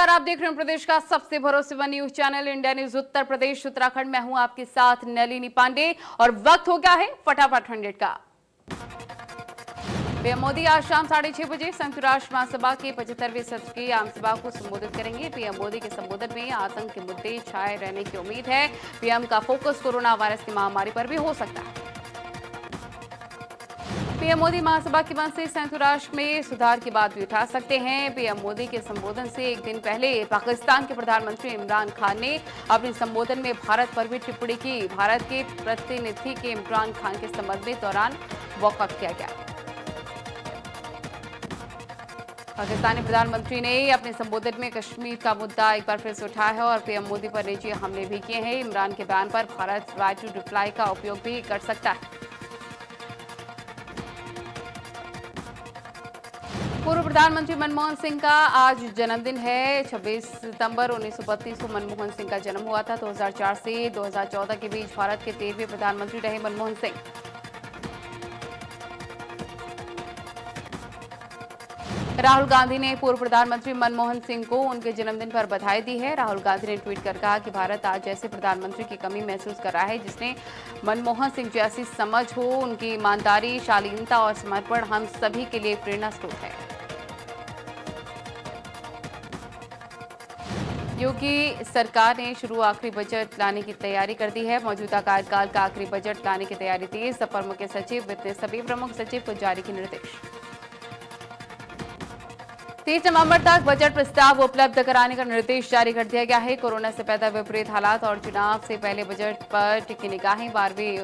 नमस्कार, आप देख रहे हैं प्रदेश का सबसे भरोसेमंद news channel India news Uttar Pradesh Uttarakhand. मैं हूं आपके साथ नलिनी पांडे और वक्त हो गया है फटाफट 100 का। पीएम मोदी आज शाम 6:30 बजे संयुक्त राष्ट्र महासभा के 75वें सत्र की आम सभा को संबोधित करेंगे। पीएम मोदी के संबोधन में आतंक के मुद्दे छाए रहने की उम्मीद है। पीएम का फोकस कोरोना वायरस की महामारी पर भी हो सकता है। पीएम मोदी महासभा के मंच से संयुक्त राष्ट्र में सुधार की बात भी उठा सकते हैं। पीएम मोदी के संबोधन से एक दिन पहले पाकिस्तान के प्रधानमंत्री इमरान खान ने अपने संबोधन में भारत पर भी टिप्पणी की। भारत के प्रतिनिधि के इमरान खान के संबंध में दौरान वॉकआउट किया गया। पाकिस्तानी प्रधानमंत्री ने अपने संबोधन में कश्मीर का मुद्दा एक बार फिर से उठाया है और पीएम मोदी पर निजी हमले भी किए हैं। इमरान के बयान पर भारत राइट टू रिप्लाई का उपयोग भी कर सकता है। पूर्व प्रधानमंत्री मनमोहन सिंह का आज जन्मदिन है। 26 सितंबर 1932 को मनमोहन सिंह का जन्म हुआ था। 2004 से 2014 के बीच भारत के 13वें प्रधानमंत्री रहे मनमोहन सिंह। राहुल गांधी ने पूर्व प्रधानमंत्री मनमोहन सिंह को उनके जन्मदिन पर बधाई दी है। राहुल गांधी ने ट्वीट कर कहा कि भारत आज ऐसे प्रधानमंत्री की कमी महसूस कर रहा है जिसने मनमोहन सिंह जैसी समझ हो। उनकी ईमानदारी, शालीनता और समर्पण हम सभी के लिए प्रेरणा स्रोत है। योगी सरकार ने शुरू आखिरी बजट लाने की तैयारी कर दी है। मौजूदा कार्यकाल का आखिरी बजट लाने की तैयारी तेज। अपर मुख्य सचिव, वित्त सभी प्रमुख सचिव को जारी की निर्देश। 30 नवंबर तक बजट प्रस्ताव उपलब्ध कराने का निर्देश जारी कर दिया गया है। कोरोना से पैदा विपरीत हालात और चुनाव से पहले बजट पर टिकी निगाहें। 12वीं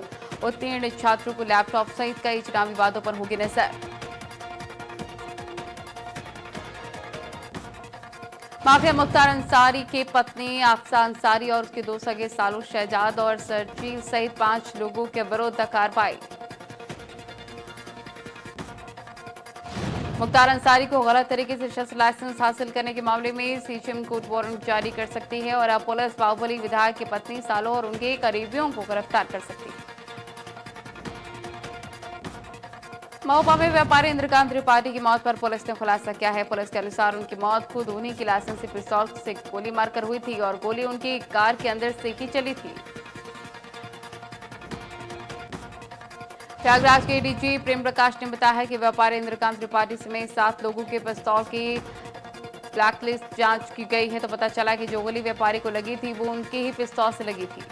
उत्तीर्ण छात्रों को लैपटॉप सहित कई चुनावी वादों पर होगी नजर। माफिया मुख्तार अंसारी के पत्नी आफसा अंसारी और उसके दो सगे सालों शहजाद और सरजील सहित 5 लोगों के विरुद्ध कार्रवाई। मुख्तार अंसारी को गलत तरीके से शस्त्र लाइसेंस हासिल करने के मामले में सीजेएम कोर्ट वारंट जारी कर सकती है और अब पुलिस बाहुबली विधायक की पत्नी, सालों और उनके करीबियों को गिरफ्तार कर सकती है। महोबा में व्यापारी इंद्रकांत त्रिपाठी की मौत पर पुलिस ने खुलासा किया है। पुलिस के अनुसार उनकी मौत खुद उन्हीं की लाइसेंसी पिस्तौल से गोली मारकर हुई थी और गोली उनकी कार के अंदर से ही चली थी। प्रयागराज के डीजी प्रेम प्रकाश ने बताया कि व्यापारी इंद्रकांत त्रिपाठी समेत 7 लोगों के पिस्तौल की ब्लैकलिस्ट जांच की गई है तो पता चला कि जो गोली व्यापारी को लगी थी वो उनकी ही पिस्तौल से लगी थी।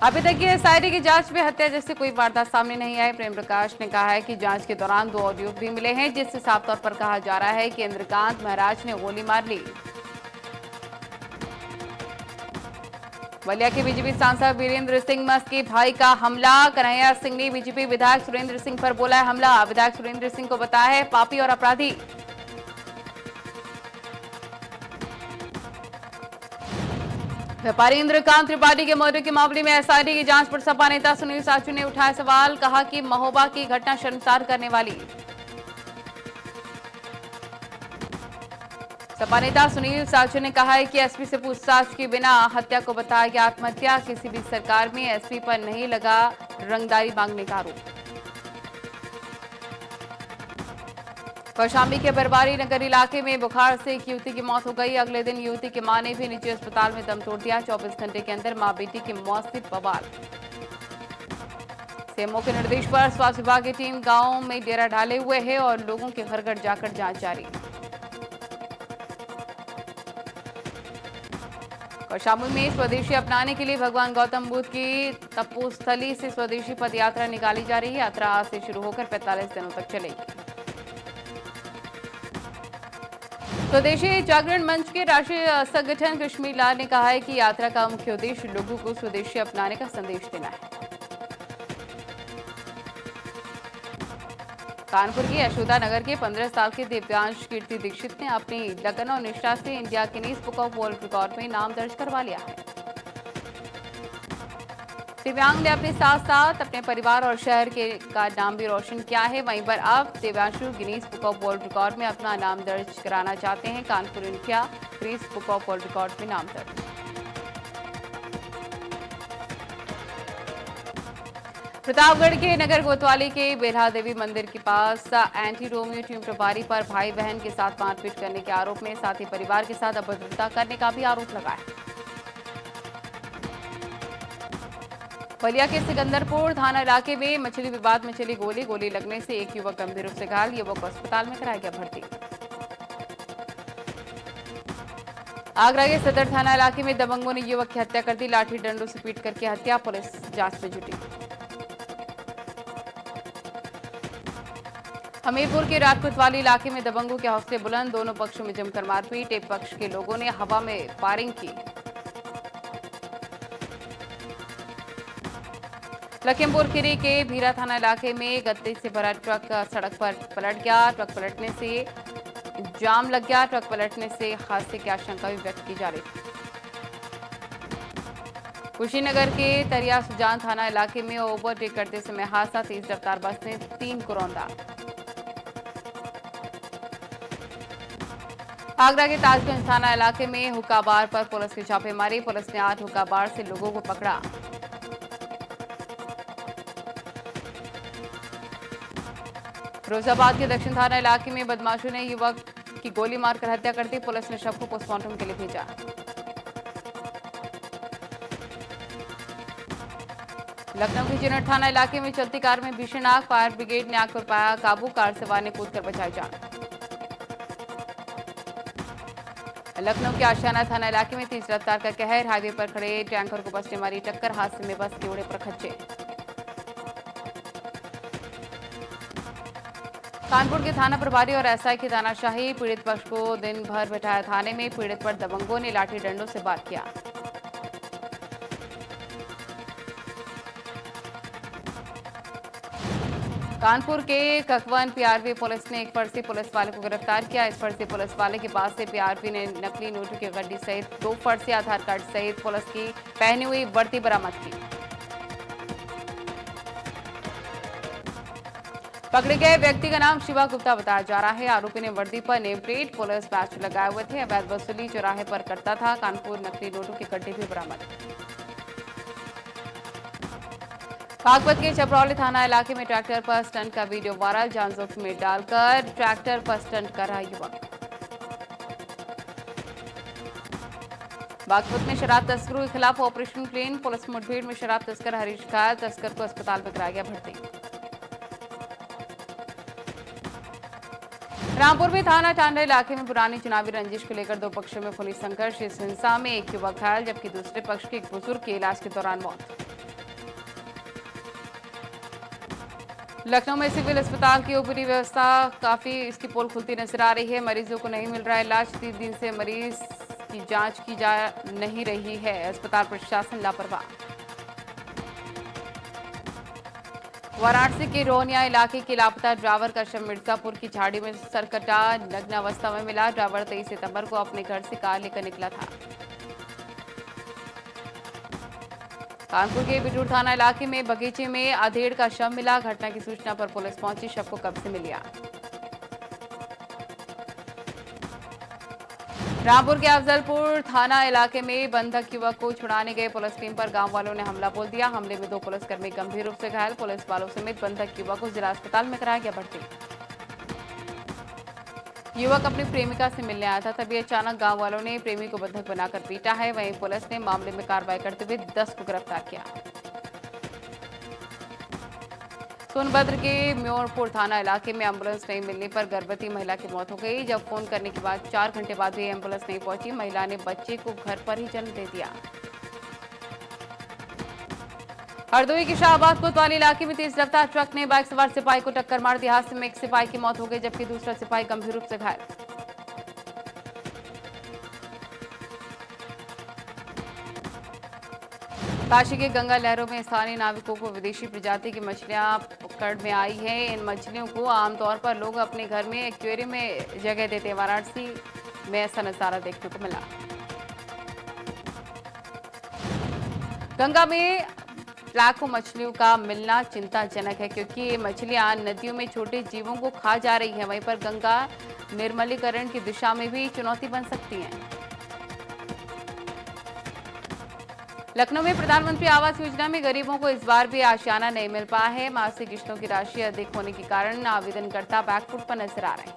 अभी तक की एसआईटी की जांच में हत्या जैसे कोई वारदात सामने नहीं आई। प्रेम प्रकाश ने कहा है कि जांच के दौरान 2 ऑडियो भी मिले हैं जिससे साफ तौर पर कहा जा रहा है कि इंद्रकांत महाराज ने गोली मार ली। बलिया के बीजेपी सांसद वीरेंद्र सिंह मस्त के भाई का हमला। कन्हैया सिंह ने बीजेपी विधायक सुरेंद्र सिंह पर बोला है हमला। विधायक सुरेंद्र सिंह को बताया है पापी और अपराधी। व्यापारी इंद्रकांत त्रिपाठी के मर्डर के मामले में एसआईटी की जांच पर सपा नेता सुनील साचू ने उठाया सवाल। कहा कि महोबा की घटना शर्मसार करने वाली। सपा नेता सुनील साचू ने कहा है कि एसपी से पूछताछ के बिना हत्या को बताया गया आत्महत्या। किसी भी सरकार में एसपी पर नहीं लगा रंगदारी मांगने का आरोप। कौशाम्बी के बरवारी नगर इलाके में बुखार से एक युवती की मौत हो गई। अगले दिन युवती की मां ने भी निजी अस्पताल में दम तोड़ दिया। 24 घंटे के अंदर मां बेटी की मौत से बवाल। सीएमओ के निर्देश पर स्वास्थ्य विभाग की टीम गांव में डेरा डाले हुए है और लोगों के घर घर जाकर जांच जारी। कौशाम्बी में स्वदेशी अपनाने के लिए भगवान गौतम बुद्ध की तपोस्थली से स्वदेशी पद यात्रा निकाली जा रही है। यात्रा आज से शुरू होकर 45 दिनों तक चलेगी। स्वदेशी जागरण मंच के राष्ट्रीय संगठन कश्मीर लाल ने कहा है कि यात्रा का मुख्य उद्देश्य लोगों को स्वदेशी अपनाने का संदेश देना है। कानपुर की यशोदा नगर के 15 साल के दिव्यांश कीर्ति दीक्षित ने अपनी लगन और निष्ठा से India Guinness book of world record में नाम दर्ज करवा लिया है। दिव्यांग ने अपने साथ साथ अपने परिवार और शहर का नाम भी रोशन किया है। वहीं पर अब Divyanshu Guinness book of world record में अपना नाम दर्ज कराना चाहते हैं। Kanpur India Guinness book of world record में नाम दर्ज। प्रतापगढ़ के नगर कोतवाली के बेल्हा देवी मंदिर के पास एंटी रोमियो टीम प्रभारी पर भाई बहन के साथ मारपीट करने के आरोप में साथ ही परिवार के साथ अभद्रता करने का भी आरोप लगा है। बलिया के सिकंदरपुर थाना इलाके में मछली विवाद में चली गोली लगने से एक युवक गंभीर रूप से घायल, युवक को अस्पताल में कराया गया भर्ती। आगरा के सदर थाना इलाके में दबंगों ने युवक की हत्या कर दी, लाठी डंडों से पीट करके हत्या, पुलिस जांच में जुटी। हमीरपुर के राजकोतवाली इलाके में दबंगों के हौसले बुलंद, दोनों पक्षों में जमकर मारपीट, एक पक्ष के लोगों ने हवा में फायरिंग की। लखीमपुर खीरी के भीरा थाना इलाके में गत्ते से भरा ट्रक सड़क पर पलट गया, ट्रक पलटने से जाम लग गया, ट्रक पलटने से हादसे की आशंका भी व्यक्त की जा रही थी। कुशीनगर के तरिया सुजान थाना इलाके में ओवरटेक करते समय हादसा, तेज रफ्तार बस ने 3 को रौंदा। आगरा के ताजगंज थाना इलाके में हुक्का बार पर पुलिस की छापेमारी, पुलिस ने 8 हुक्का बार से लोगों को पकड़ा। फिरोजाबाद के दक्षिण थाना इलाके में बदमाशों ने युवक की गोली मारकर हत्या कर दी, पुलिस ने शव को पोस्टमार्टम के लिए भेजा। लखनऊ के चिनट थाना इलाके में चलती कार में भीषण आग, फायर ब्रिगेड ने आग पर पाया काबू, कार सवार ने कूदकर बचाई जान। लखनऊ के आशियाना थाना इलाके में तेज रफ्तार का कहर, हाईवे पर खड़े टैंकर को बस ने मारी टक्कर, हादसे में बस के उड़े प्रखच्चे। कानपुर के थाना प्रभारी और एसआई की तानाशाही, पीड़ित पक्ष को दिन भर बैठाया थाने में, पीड़ित पर दबंगों ने लाठी डंडों से वार किया। कानपुर के ककवन पीआरवी पुलिस ने एक फर्जी पुलिस वाले को गिरफ्तार किया, इस फर्जी पुलिस वाले के पास से पीआरवी ने नकली नोटों की गड्डी सहित 2 फर्जी आधार कार्ड सहित पुलिस की पहनी हुई वर्दी बरामद की। पकड़े गए व्यक्ति का नाम शिवा गुप्ता बताया जा रहा है, आरोपी ने वर्दी पर नेम प्लेट पुलिस बैच लगाए हुए थे, अवैध वसूली चौराहे पर करता था। कानपुर नकली नोटों की गड्डी भी बरामद। बागपत के चपरौली थाना इलाके में ट्रैक्टर पर स्टंट का वीडियो वायरल, जान जोखिम में डालकर ट्रैक्टर पर स्टंट कर रहा युवक। बागपत में शराब तस्करों के खिलाफ ऑपरेशन प्लेन, पुलिस मुठभेड़ में शराब तस्कर हरीश घायल, तस्कर को अस्पताल में कराया गया भर्ती। रामपुर में थाना टांडा इलाके में पुरानी चुनावी रंजिश को लेकर 2 पक्षों में पुलिस संघर्ष, इस हिंसा में एक युवक घायल जबकि दूसरे पक्ष के एक बुजुर्ग की इलाज के दौरान मौत। लखनऊ में सिविल अस्पताल की ओपीडी व्यवस्था काफी इसकी पोल खुलती नजर आ रही है, मरीजों को नहीं मिल रहा है इलाज, 3 दिन से मरीज की जांच की जा नहीं रही है, अस्पताल प्रशासन लापरवाह। वाराणसी के रोहनिया इलाके के लापता ड्राइवर का शव मिर्जापुर की झाड़ी में सरकटा नग्न अवस्था में मिला, ड्राइवर 23 सितंबर को अपने घर से कार लेकर निकला था। कानपुर के बिटूर थाना इलाके में बगीचे में अधेड़ का शव मिला, घटना की सूचना पर पुलिस पहुंची, शव को कब्जे में लिया। रामपुर के अफजलपुर थाना इलाके में बंधक युवक को छुड़ाने गए पुलिस टीम पर गांव वालों ने हमला बोल दिया, हमले में 2 पुलिसकर्मी गंभीर रूप से घायल, पुलिस वालों समेत बंधक युवक को जिला अस्पताल में कराया गया भर्ती। युवक अपनी प्रेमिका से मिलने आया था, तभी अचानक गांव वालों ने प्रेमी को बंधक बनाकर पीटा है, वहीं पुलिस ने मामले में कार्रवाई करते हुए 10 को गिरफ्तार किया। सोनभद्र के म्योरपुर थाना इलाके में एम्बुलेंस नहीं मिलने पर गर्भवती महिला की मौत हो गई, जब फोन करने के बाद 4 घंटे बाद भी एम्बुलेंस नहीं पहुंची, महिला ने बच्चे को घर पर ही जन्म दे दिया। हरदोई के शाहबाद कोतवाली इलाके में तेज रफ्तार ट्रक ने बाइक सवार सिपाही को टक्कर मार दी, हादसे में एक सिपाही की मौत हो गई जबकि दूसरा सिपाही गंभीर रूप से घायल। काशी के गंगा लहरों में स्थानीय नाविकों को विदेशी प्रजाति की मछलियां पकड़ में आई है, इन मछलियों को आमतौर पर लोग अपने घर में एक्वेरियम में जगह देते हैं, वाराणसी में ऐसा नजारा देखने को मिला। गंगा में लाखों मछलियों का मिलना चिंताजनक है क्योंकि ये मछलियां नदियों में छोटे जीवों को खा जा रही हैं, वहीं पर गंगा निर्मलीकरण की दिशा में भी चुनौती बन सकती हैं। लखनऊ में प्रधानमंत्री आवास योजना में गरीबों को इस बार भी आशियाना नहीं मिल पाया है। मासिक किस्तों की राशि अधिक होने के कारण आवेदनकर्ता बैकफुट पर नजर आ रहे हैं।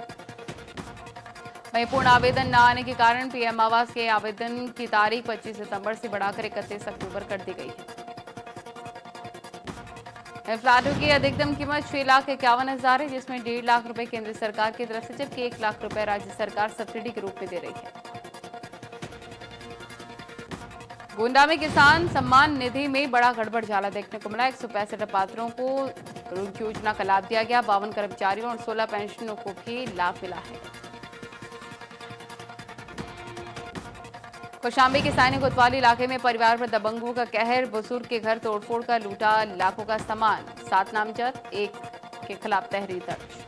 वहीं पूर्ण आवेदन न आने के कारण पीएम आवास के आवेदन की तारीख 25 सितंबर से बढ़ाकर 31 अक्टूबर कर दी गई है। फ्लैटों की अधिकतम कीमत 6,51,000 है, जिसमें 1.5 लाख रुपए केंद्र सरकार की तरफ से जबकि 1 लाख रुपए राज्य सरकार सब्सिडी के रूप में दे रही है। गोंडा में किसान सम्मान निधि में बड़ा गड़बड़झाला देखने को मिला। 165 पात्रों को योजना का लाभ दिया गया। 52 कर्मचारियों और 16 पेंशनों को भी लाभ मिला है। कौशाम्बी के सैनिक कोतवाली इलाके में परिवार पर दबंगों का कहर। बुजुर्ग के घर तोड़फोड़ कर लूटा लाखों का सामान। 7 नामजद, 1 के खिलाफ तहरीर दर्ज।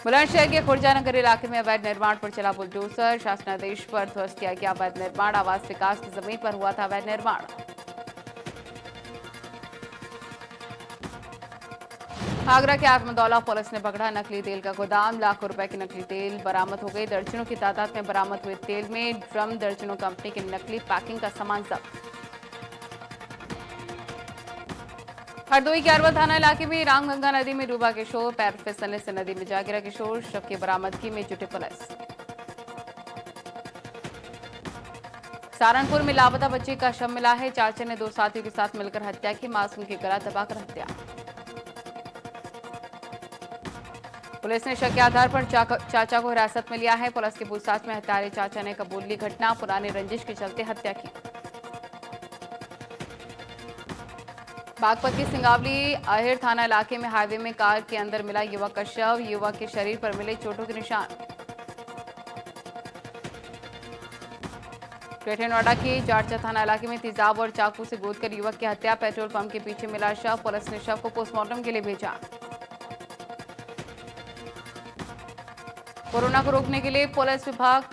बुलंदशहर के खुर्जानगर इलाके में अवैध निर्माण पर चला बुलडोजर। शासनादेश पर ध्वस्त किया गया अवैध निर्माण। आवास विकास की जमीन पर हुआ था अवैध निर्माण। आगरा के आत्मदौला पुलिस ने पकड़ा नकली तेल का गोदाम। लाखों रुपए की नकली तेल बरामद हो गई। दर्जनों की तादाद में बरामद हुए तेल में ड्रम, दर्जनों कंपनी की नकली पैकिंग का सामान जब्त। हरदोई के अरवल थाना इलाके में रामगंगा नदी में डूबा किशोर। पैर फिसलने से नदी में जा गिरा किशोर। शव की बरामदगी में जुटी पुलिस। सहारनपुर में लापता बच्चे का शव मिला है। चाचा ने 2 साथियों के साथ मिलकर हत्या की। मासूम की गला दबाकर हत्या। पुलिस ने शक के आधार पर चाचा को हिरासत में लिया है। पुलिस की पूछताछ में हत्यारे चाचा ने कबूल ली घटना। पुरानी रंजिश के चलते हत्या की। बागपत के सिंगावली अहिर थाना इलाके में हाईवे में कार के अंदर मिला युवक का शव। युवक के शरीर पर मिले चोटों के निशान। ग्रेटर नोएडा के जाटचा थाना इलाके में तेजाब और चाकू से गोदकर युवक की हत्या। पेट्रोल पंप के पीछे मिला शव। पुलिस ने शव को पोस्टमार्टम के लिए भेजा। कोरोना को रोकने के लिए पुलिस विभाग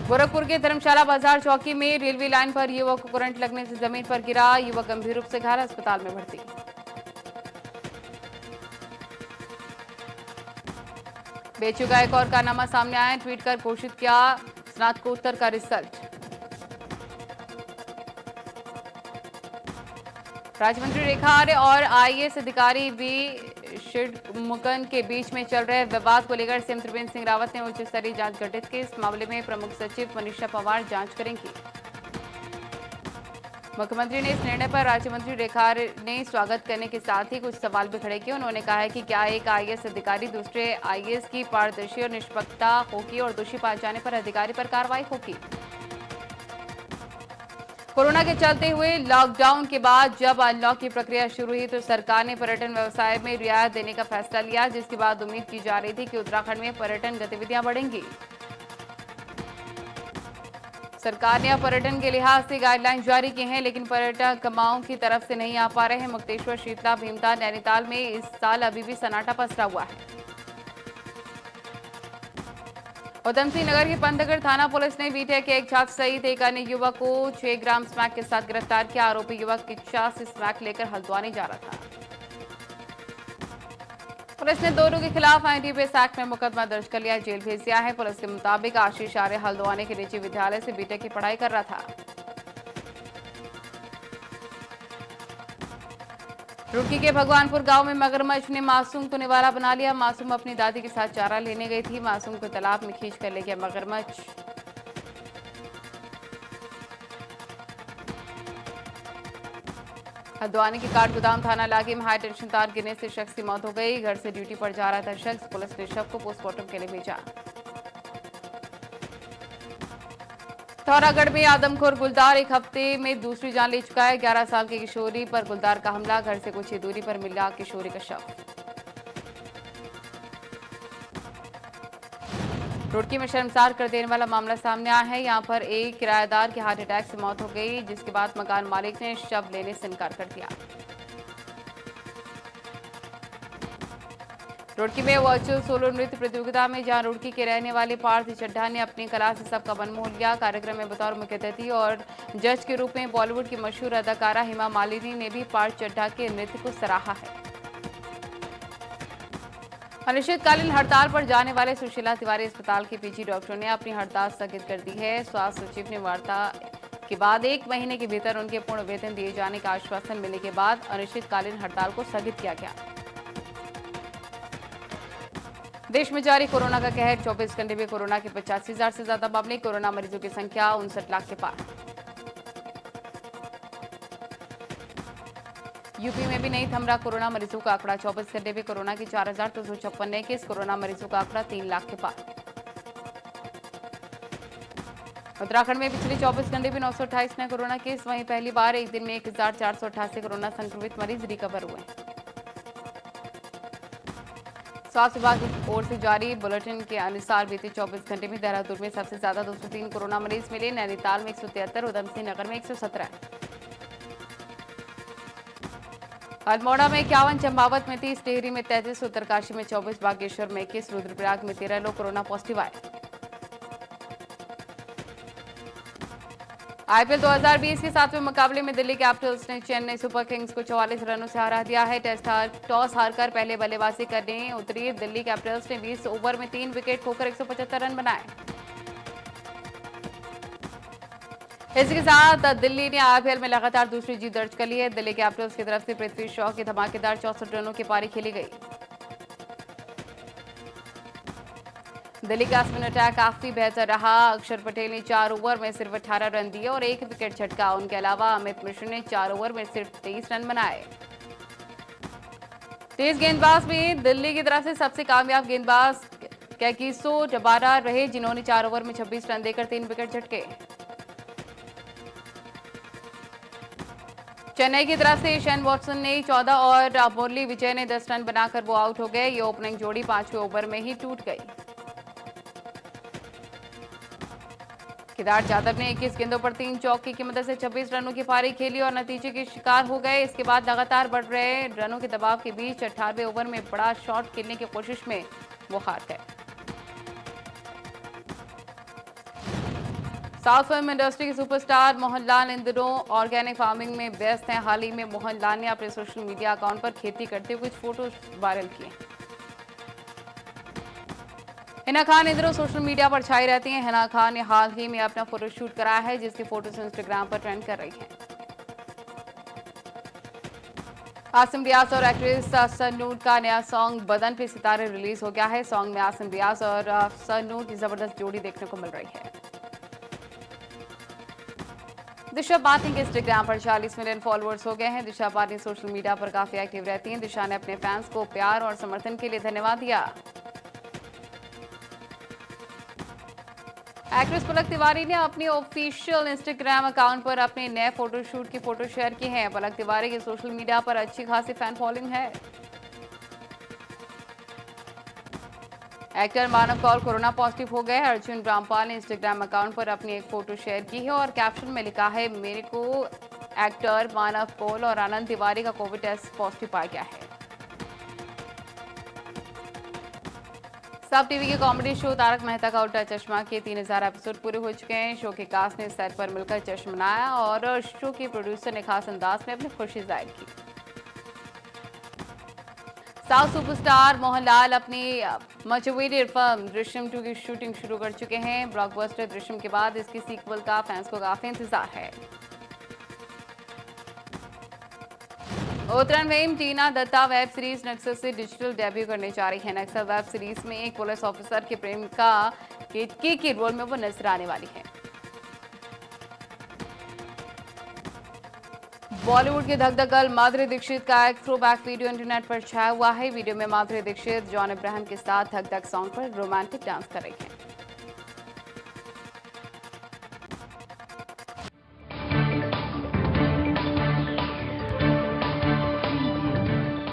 गोरखपुर के धर्मशाला बाजार चौकी में रेलवे लाइन पर युवक को करंट लगने से जमीन पर गिरा। युवक गंभीर रूप से घायल, अस्पताल में भर्ती। बेचू का एक और कारनामा सामने आया। ट्वीट कर घोषित किया स्नातकोत्तर का रिजल्ट। राज्य मंत्री रेखा आर्य और आईएएस अधिकारी वी षडमुगन के बीच में चल रहे विवाद को लेकर सीएम त्रिवेंद्र सिंह रावत ने उच्च स्तरीय जांच गठित की। इस मामले में प्रमुख सचिव मनीषा पवार जांच करेंगी। मुख्यमंत्री ने इस निर्णय पर राज्य मंत्री रेखा आर्य ने स्वागत करने के साथ ही कुछ सवाल भी खड़े किए। उन्होंने कहा है कि क्या एक आईएएस अधिकारी दूसरे आईएएस की पारदर्शी और निष्पक्षता होगी और दोषी पाए जाने पर अधिकारी पर कार्रवाई होगी। कोरोना के चलते हुए लॉकडाउन के बाद जब अनलॉक की प्रक्रिया शुरू हुई तो सरकार ने पर्यटन व्यवसाय में रियायत देने का फैसला लिया, जिसके बाद उम्मीद की जा रही थी कि उत्तराखंड में पर्यटन गतिविधियां बढ़ेंगी। सरकार ने अब पर्यटन के लिहाज से गाइडलाइन जारी की हैं, लेकिन पर्यटक कमाओं की तरफ से नहीं आ पा रहे हैं। मुक्तेश्वर, शीतला, भीमताल, नैनीताल में इस साल अभी भी सन्नाटा पसरा हुआ है। उधम सिंह नगर की पंतगढ़ थाना पुलिस ने बीटेक के एक छात्र सहित एक अन्य युवक को 6 ग्राम स्मैक के साथ गिरफ्तार किया। आरोपी युवक इच्छा से स्मैक लेकर हल्द्वानी जा रहा था। पुलिस ने दोनों के खिलाफ एनडीपीएस एक्ट में मुकदमा दर्ज कर लिया, जेल भेज दिया है। पुलिस के मुताबिक आशीष आर्य हल्द्वानी के निजी विद्यालय से बीटेक की पढ़ाई कर रहा था। रुड़की के भगवानपुर गांव में मगरमच्छ ने मासूम को निवाला बना लिया। मासूम अपनी दादी के साथ चारा लेने गई थी। मासूम को तालाब में खींच कर ले गया मगरमच्छ। हल्द्वानी के काठगोदाम थाना इलाके में हाई टेंशन तार गिरने से शख्स की मौत हो गई। घर से ड्यूटी पर जा रहा था शख्स। पुलिस ने शव को पोस्टमार्टम के लिए भेजा। पिथौरागढ़ में आदमखोर गुलदार एक हफ्ते में दूसरी जान ले चुका है। 11 साल की किशोरी पर गुलदार का हमला। घर से कुछ ही दूरी पर मिला किशोरी का शव। रुड़की में शर्मसार कर देने वाला मामला सामने आया है। यहां पर एक किराएदार की हार्ट अटैक से मौत हो गई, जिसके बाद मकान मालिक ने शव लेने से इनकार कर दिया। रुड़की में वर्चुअल सोलो नृत्य प्रतियोगिता में जहां रुड़की के रहने वाले पार्थ चड्ढा ने अपनी कला से सबका मन मोह लिया। कार्यक्रम में बतौर मुख्य अतिथि और जज के रूप में बॉलीवुड की मशहूर अदाकारा हेमा मालिनी ने भी पार्थ चड्ढा के नृत्य को सराहा है। अनिश्चितकालीन हड़ताल पर जाने वाले सुशीला तिवारी अस्पताल के पीजी डॉक्टरों ने अपनी हड़ताल स्थगित कर दी है। स्वास्थ्य सचिव ने वार्ता के बाद 1 महीने के भीतर उनके पूर्ण वेतन दिए जाने का आश्वासन मिलने के बाद अनिश्चितकालीन हड़ताल को स्थगित किया गया। देश में जारी कोरोना का कहर। 24 घंटे में कोरोना के 85,000 से ज्यादा मामले। कोरोना मरीजों की संख्या 59 लाख के पार। यूपी में भी नहीं थम रहा कोरोना मरीजों का आंकड़ा। 24 घंटे में कोरोना के 4,256 नए केस। कोरोना मरीजों का आंकड़ा 3 लाख के पार। उत्तराखंड में पिछले 24 घंटे में 928 नए कोरोना केस। वहीं पहली बार एक दिन में 1,488 कोरोना संक्रमित मरीज रिकवर हुए। स्वास्थ्य विभाग की ओर से जारी बुलेटिन के अनुसार बीते 24 घंटे में देहरादून में सबसे ज्यादा 203 कोरोना मरीज मिले। नैनीताल में 173, उधमसिंह नगर में 117, अल्मोड़ा में 51, चंपावत में 30, टिहरी में 33, उत्तरकाशी में 24, बागेश्वर में 21, रुद्रप्रयाग में 13 लोग कोरोना पॉजिटिव आए। आईपीएल 2020 के 7वें मुकाबले में दिल्ली कैपिटल्स ने चेन्नई सुपर किंग्स को 44 रनों से हरा दिया है। टॉस हारकर पहले बल्लेबाजी करने उतरी दिल्ली कैपिटल्स ने 20 ओवर में 3 विकेट खोकर 175 रन बनाए। इसके साथ दिल्ली ने आईपीएल में लगातार दूसरी जीत दर्ज कर ली है। दिल्ली कैपिटल्स की तरफ से पृथ्वी शॉ की धमाकेदार 64 रनों की पारी खेली गई। दिल्ली का स्पिन अटैक काफी बेहतर रहा। अक्षर पटेल ने 4 ओवर में सिर्फ 18 रन दिए और 1 विकेट झटका। उनके अलावा अमित मिश्र ने 4 ओवर में सिर्फ 23 रन बनाए। तेज गेंदबाज में दिल्ली की तरफ से सबसे कामयाब गेंदबाज कैगिसो जबारा रहे, जिन्होंने 4 ओवर में 26 रन देकर 3 विकेट झटके। चेन्नई की तरफ से शेन वॉटसन ने 14 और मुरली विजय ने 10 रन बनाकर वो आउट हो गए। ये ओपनिंग जोड़ी 5वें ओवर में ही टूट गई। केदार जाधव ने 21 गेंदों पर 3 चौके की मदद से 26 रनों की पारी खेली और नतीजे के शिकार हो गए। इसके बाद लगातार बढ़ रहे रनों के दबाव के बीच 18वें ओवर में बड़ा शॉट खेलने की कोशिश में वो हार गए। साउथ फिल्म इंडस्ट्री के सुपरस्टार मोहनलाल इन दिनों ऑर्गेनिक फार्मिंग में व्यस्त हैं। हाल ही में मोहनलाल ने अपने सोशल मीडिया अकाउंट पर खेती करते हुए कुछ फोटो वायरल किए। हिना खान इन दिनों सोशल मीडिया पर छाई रहती हैं। हिना खान ने हाल ही में अपना फोटोशूट कराया है, जिसकी फोटोज इंस्टाग्राम पर ट्रेंड कर रही हैं। आसिम रियाज और एक्ट्रेस सन्नूर का नया सॉन्ग बदन पे सितारे रिलीज हो गया है। सॉन्ग में आसिम रियाज और सन्नूर की जबरदस्त जोड़ी देखने को मिल रही है। दिशा पाटनी के इंस्टाग्राम पर 40 मिलियन फॉलोअर्स हो गए हैं। दिशा पाटनी सोशल मीडिया पर काफी एक्टिव रहती हैं। दिशा ने अपने फैंस को प्यार और समर्थन के लिए धन्यवाद दिया। एक्ट्रेस पलक तिवारी ने अपनी ऑफिशियल इंस्टाग्राम अकाउंट पर अपने नए फोटोशूट की फोटो शेयर की है। पलक तिवारी की सोशल मीडिया पर अच्छी खासी फैन फॉलोइंग है। एक्टर मानव कौल कोरोना पॉजिटिव हो गए। अर्जुन रामपाल ने इंस्टाग्राम अकाउंट पर अपनी एक फोटो शेयर की है और कैप्शन में लिखा है, मेरे को एक्टर मानव कौल और आनंद तिवारी का कोविड टेस्ट पॉजिटिव पाया गया है। सब टीवी के कॉमेडी शो तारक मेहता का उल्टा चश्मा के 3000 एपिसोड पूरे हो चुके हैं। शो के कास्ट ने सेट पर मिलकर जश्न मनाया और शो के प्रोड्यूसर ने खास अंदाज में अपनी खुशी जाहिर की। साउथ सुपरस्टार मोहनलाल अपनी मचवेरियर फिल्म दृश्यम 2 की शूटिंग शुरू कर चुके हैं। ब्लॉकबस्टर दृश्यम के बाद इसकी सीक्वल का फैंस को काफी इंतजार है। उत्तरायण में टीना दत्ता वेब सीरीज नक्सल से डिजिटल डेब्यू करने जा रही है। नक्सल वेब सीरीज में एक पुलिस ऑफिसर के प्रेमिका के रोल में वो नजर आने वाली है। बॉलीवुड की धक धक गर्ल माधुरी दीक्षित का एक थ्रोबैक वीडियो इंटरनेट पर छाया हुआ है। वीडियो में माधुरी दीक्षित जॉन अब्राहम के साथ धक धक सॉन्ग पर रोमांटिक डांस कर रही है।